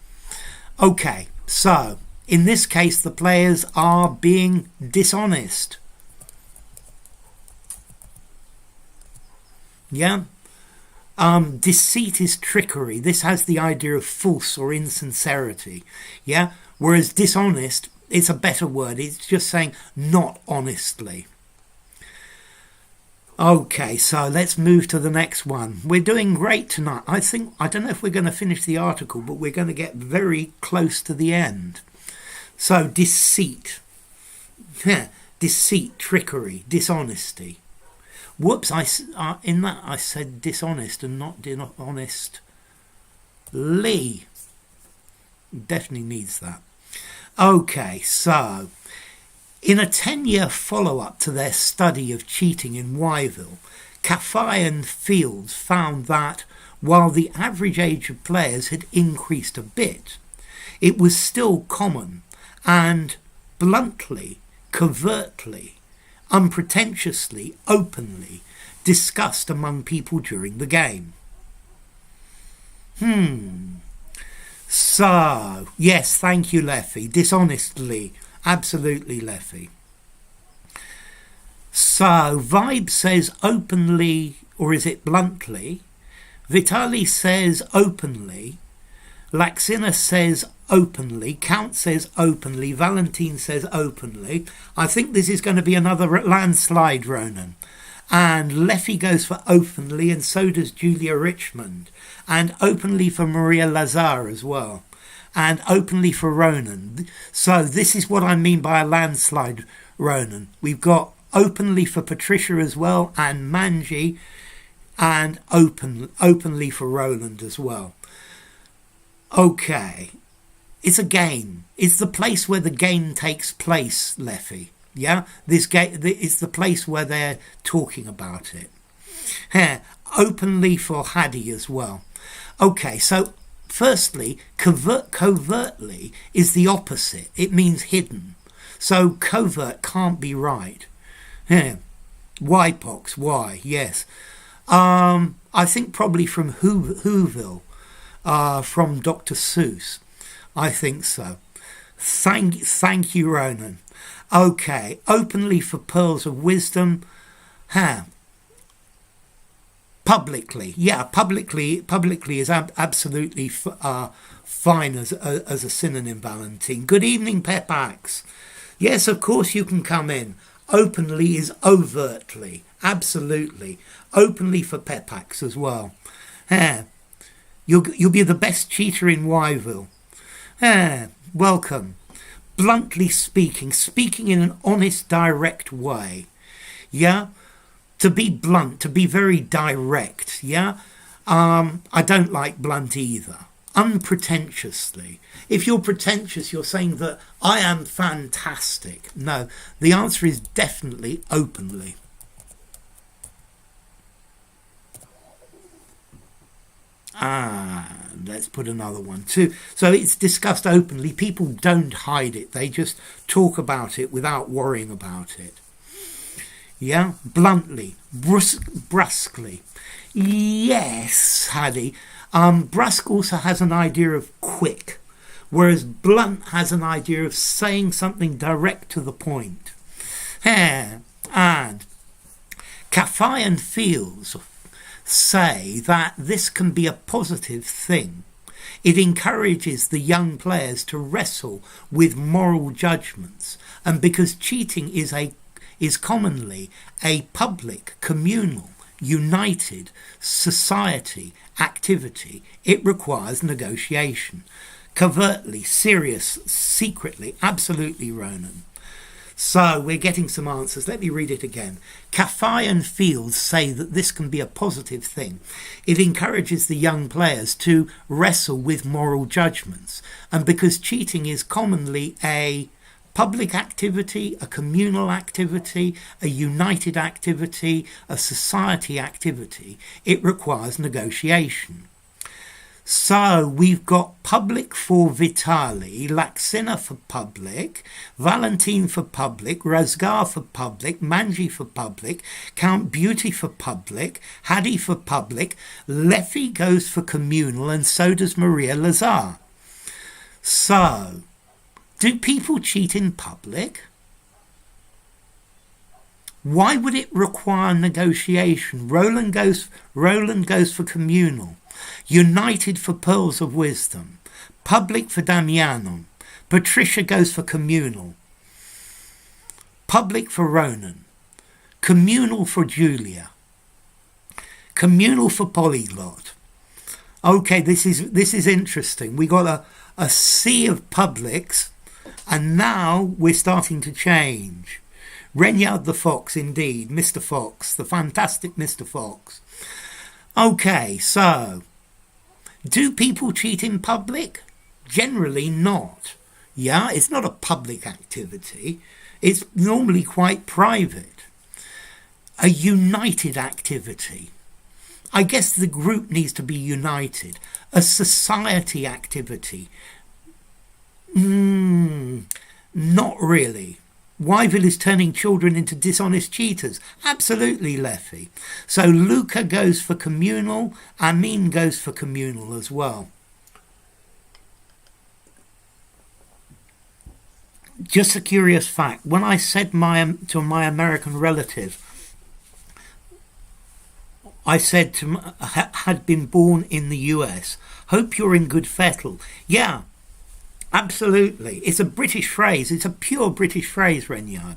Okay, so in this case, the players are being dishonest. Yeah? Deceit is trickery. This has the idea of false or insincerity. Yeah? Whereas dishonest, it's a better word. It's just saying not honestly. Okay, so let's move to the next one. We're doing great tonight. I don't know if we're going to finish the article, but we're going to get very close to the end. So, deceit. Deceit, trickery, dishonesty. Whoops, in that I said dishonest and not honest. Lee. Definitely needs that. Okay, so in a 10-year follow-up to their study of cheating in Wyville, Caffey and Fields found that while the average age of players had increased a bit, it was still common and bluntly, covertly, unpretentiously, openly discussed among people during the game. So, yes, thank you, Leffy. Dishonestly, absolutely, Leffy. So, Vibe says openly, or is it bluntly? Vitali says openly. Laxina says openly. Count says openly. Valentine says openly. I think this is going to be another landslide, Ronan. And Leffy goes for openly, and so does Julia Richmond. And openly for Maria Lazar as well. And openly for Ronan. So this is what I mean by a landslide, Ronan. We've got openly for Patricia as well, and Manji, and openly for Roland as well. Okay. It's a game. It's the place where the game takes place, Leffy. Yeah? This game is the place where they're talking about it. Openly for Haddy as well. Okay, so firstly, covertly is the opposite. It means hidden. So covert can't be right. Whypox, why? Yes. I think probably from Whoville, from Dr. Seuss. I think so. Thank you, Ronan. Okay, openly for Pearls of Wisdom. Publicly, yeah, publicly is absolutely fine as a synonym, Valentine. Good evening, Pepax. Yes, of course you can come in. Openly is overtly, absolutely. Openly for Pepax as well. You'll be the best cheater in Wyville. Welcome. Bluntly speaking in an honest, direct way. Yeah? To be blunt, to be very direct, yeah? I don't like blunt either. Unpretentiously. If you're pretentious, you're saying that I am fantastic. No, the answer is definitely openly. Let's put another one too. So it's discussed openly. People don't hide it. They just talk about it without worrying about it. Yeah, bluntly, brusquely. Yes, Haddy. Brusque also has an idea of quick, whereas blunt has an idea of saying something direct to the point. And Caffey and Fields say that this can be a positive thing. It encourages the young players to wrestle with moral judgments, and because cheating is commonly a public, communal, united society activity, it requires negotiation. Covertly, serious, secretly, absolutely, Ronan. So we're getting some answers. Let me read it again. Caffey and Fields say that this can be a positive thing. It encourages the young players to wrestle with moral judgments. And because cheating is commonly a public activity, a communal activity, a united activity, a society activity. It requires negotiation. So we've got public for Vitali, Laxina for public, Valentine for public, Razgar for public, Manji for public, Count Beauty for public, Hadi for public, Leffy goes for communal, and so does Maria Lazar. So, do people cheat in public? Why would it require negotiation? Roland goes for communal. United for pearls of wisdom. Public for Damiano. Patricia goes for communal. Public for Ronan. Communal for Julia. Communal for polyglot. Okay, this is interesting. We got a sea of publics, and now we're starting to change. Renyard the Fox, indeed, Mr. Fox, the fantastic Mr. Fox. Okay, so, do people cheat in public? Generally not. Yeah, it's not a public activity. It's normally quite private. A united activity. I guess the group needs to be united. A society activity. Not really. Wyville is turning children into dishonest cheaters. Absolutely, Leffy. So Luca goes for communal. Amin goes for communal as well. Just a curious fact. When I said to my American relative, I said had been born in the US, hope you're in good fettle. Yeah. Absolutely. It's a British phrase. It's a pure British phrase, Renyard.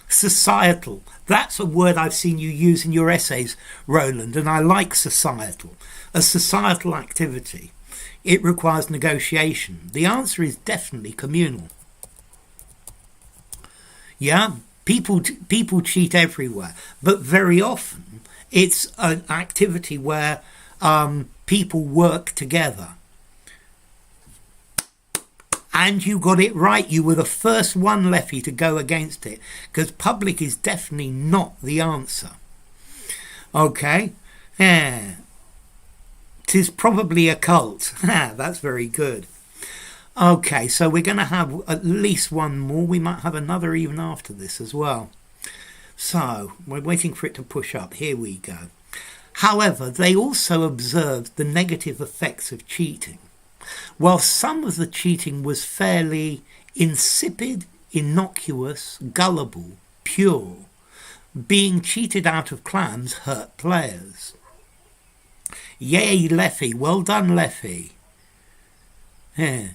Societal. That's a word I've seen you use in your essays, Roland, and I like societal. A societal activity. It requires negotiation. The answer is definitely communal. Yeah, people cheat everywhere, but very often it's an activity where people work together. And you got it right. You were the first one, Leffy, to go against it, because public is definitely not the answer. Okay? Yeah. 'Tis probably a cult. That's very good. Okay, so we're going to have at least one more. We might have another even after this as well. So, we're waiting for it to push up. Here we go. However, they also observed the negative effects of cheating. While some of the cheating was fairly insipid, innocuous, gullible, pure, being cheated out of clams hurt players. Yay, Leffy. Well done, Leffy. Yeah.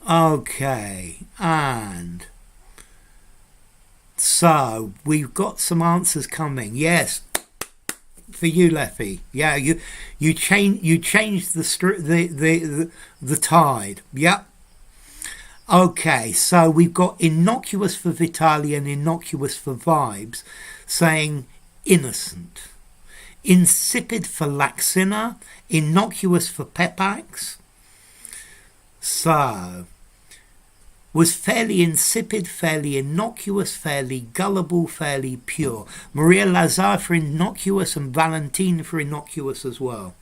Okay, and so we've got some answers coming. Yes. For you, Leffy. Yeah, you changed the tide. Yep. Okay, so we've got innocuous for Vitali and innocuous for Vibes, saying innocent. Insipid for Laxina, innocuous for Pepax. So, was fairly insipid, fairly innocuous, fairly gullible, fairly pure. Maria Lazar for innocuous and Valentine for innocuous as well.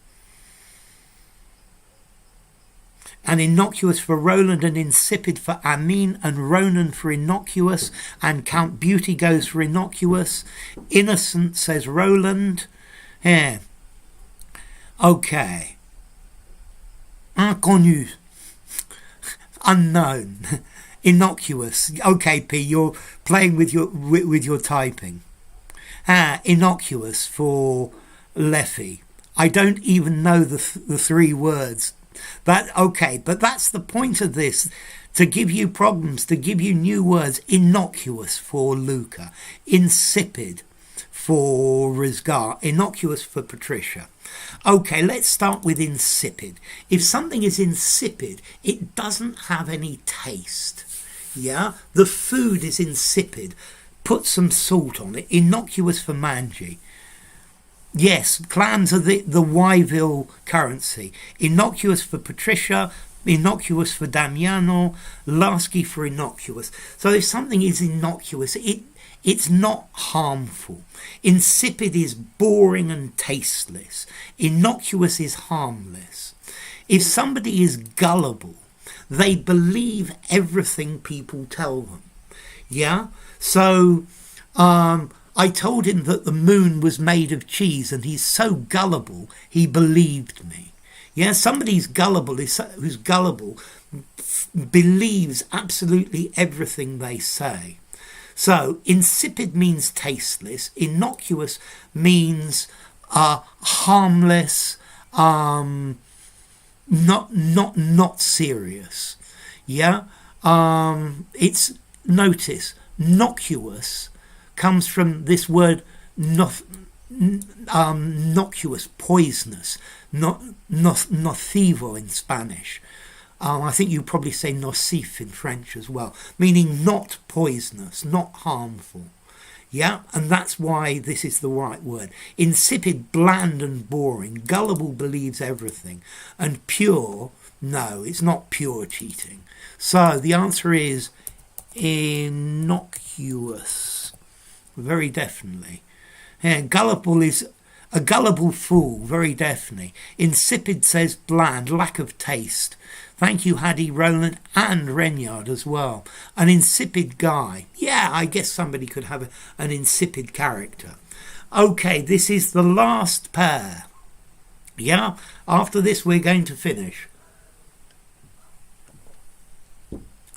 And innocuous for Roland and insipid for Amin and Ronan for innocuous, and Count Beauty goes for innocuous. Innocent, says Roland. Yeah. Okay. Inconnu. Unknown. Innocuous. Okay, P, you're playing with your typing. Innocuous for Leffy. I don't even know the three words. Okay, but that's the point of this, to give you problems, to give you new words. Innocuous for Luca. Insipid for Rizgar. Innocuous for Patricia. Okay, let's start with insipid. If something is insipid, it doesn't have any taste. Yeah, the food is insipid. Put some salt on it. Innocuous for Manji. Yes, clams are the Wyville currency. Innocuous for Patricia. innocuous for Damiano, Lasky for innocuous. So if something is innocuous, it's not harmful. Insipid is boring and tasteless. Innocuous is harmless. If somebody is gullible, they believe everything people tell them. Yeah? So I told him that the moon was made of cheese, and he's so gullible, he believed me. Yeah, somebody's gullible who's gullible believes absolutely everything they say. So insipid means tasteless. Innocuous means harmless, not serious. Yeah. It's notice innocuous comes from this word nocuous, poisonous, nocivo in Spanish. I think you probably say nocif in French as well, meaning not poisonous, not harmful. Yeah, and that's why this is the right word. Insipid, bland and boring. Gullible believes everything. And pure, no, it's not pure cheating. So the answer is innocuous, very definitely. Yeah, gullible is a gullible fool, very definitely. Insipid says bland, lack of taste. Thank you, Hadi, Roland, and Renyard as well. An insipid guy. Yeah, I guess somebody could have an insipid character. Okay, this is the last pair. Yeah, after this we're going to finish.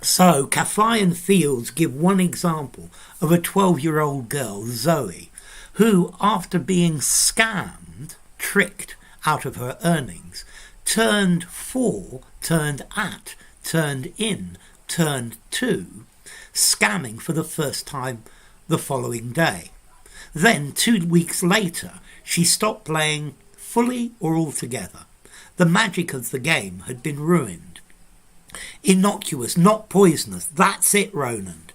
So, Caffey and Fields give one example of a 12-year-old girl, Zoe, who, after being scammed, tricked out of her earnings, turned for, turned at, turned in, turned to, scamming for the first time the following day. Then, 2 weeks later, she stopped playing fully or altogether. The magic of the game had been ruined. Innocuous, not poisonous. That's it, Roland.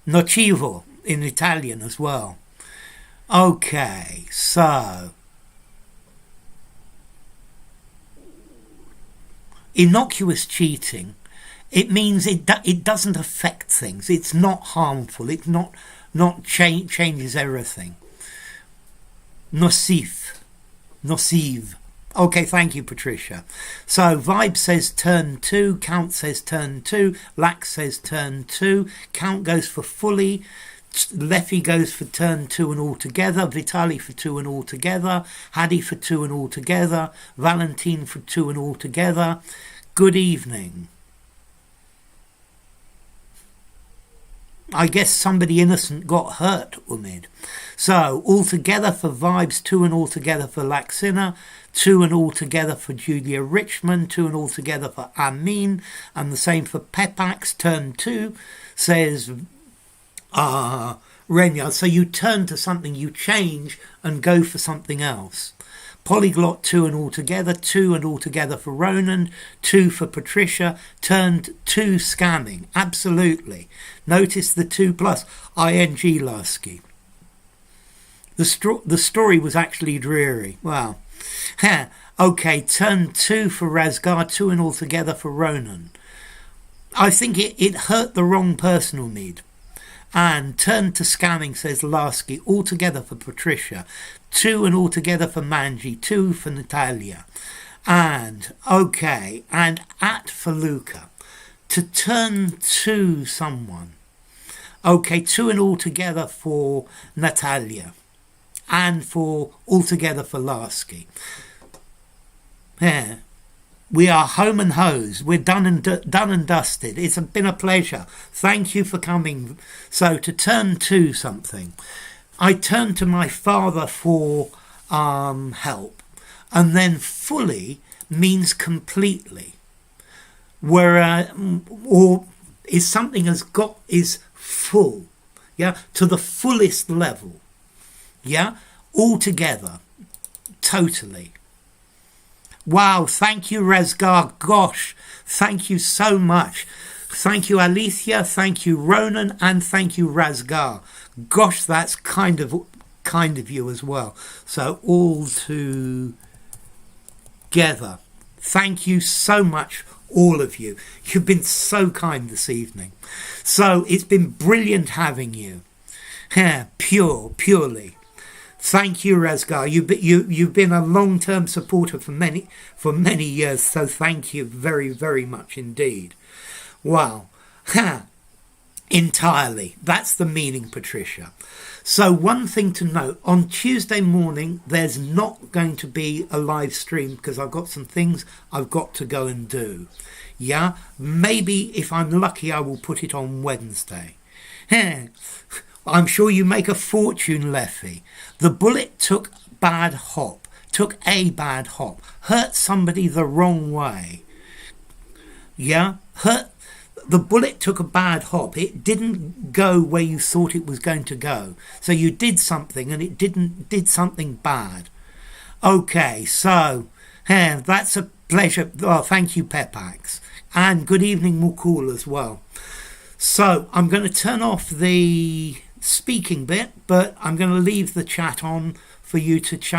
Nocivo in Italian as well. Okay, so innocuous cheating, it means it doesn't affect things. It's not harmful. It's not changes everything. Nocive. Okay, thank you, Patricia. So Vibe says turn 2, Count says turn 2, Lax says turn 2, Count goes for fully, Leffy goes for turn 2 and all together, Vitali for 2 and all together, Hadi for 2 and all together, Valentine for 2 and all together. Good evening. I guess somebody innocent got hurt, Umid. So, all together for Vibes, 2 and all together for Laxina, 2 and all together for Julia Richmond, 2 and all together for Amin, and the same for Pepax, turn 2, says Renya. So you turn to something, you change and go for something else. Polyglot, 2 and all together, 2 and all together for Ronan, 2 for Patricia, turned 2 scamming, absolutely. Notice the 2 plus ing Lasky. The story was actually dreary. Wow. Okay, turn 2 for Razgar, 2 and all together for Ronan. I think it hurt the wrong person, Umid. And turn to scamming, says Lasky, all together for Patricia, 2 and all together for Manji, 2 for Natalia. And, okay, and at for Luca. To turn to someone. Okay, 2 and all together for Natalia. And for all together for Lasky. Yeah. We are home and hosed. We're done and dusted. It's been a pleasure. Thank you for coming. So to turn to something, I turned to my father for help, and then fully means completely. Where or is something is full, yeah, to the fullest level, yeah, altogether, totally. Wow, thank you, Razgar. Gosh, thank you so much. Thank you, Alicia. Thank you, Ronan. And thank you, Razgar. Gosh, that's kind of you as well. So all together. Thank you so much, all of you. You've been so kind this evening. So it's been brilliant having you. Purely. Thank you, Razgar. You've been a long-term supporter for many years, so thank you very, very much indeed. Wow. Entirely. That's the meaning, Patricia. So one thing to note, on Tuesday morning, there's not going to be a live stream because I've got some things I've got to go and do. Yeah, maybe if I'm lucky, I will put it on Wednesday. I'm sure you make a fortune, Leffy. The bullet took a bad hop, hurt somebody the wrong way. Yeah, the bullet took a bad hop. It didn't go where you thought it was going to go. So you did something and it did something bad. Okay, so that's a pleasure. Oh, thank you, Pepax. And good evening, Mukul, as well. So I'm going to turn off the speaking bit, but I'm going to leave the chat on for you to chat.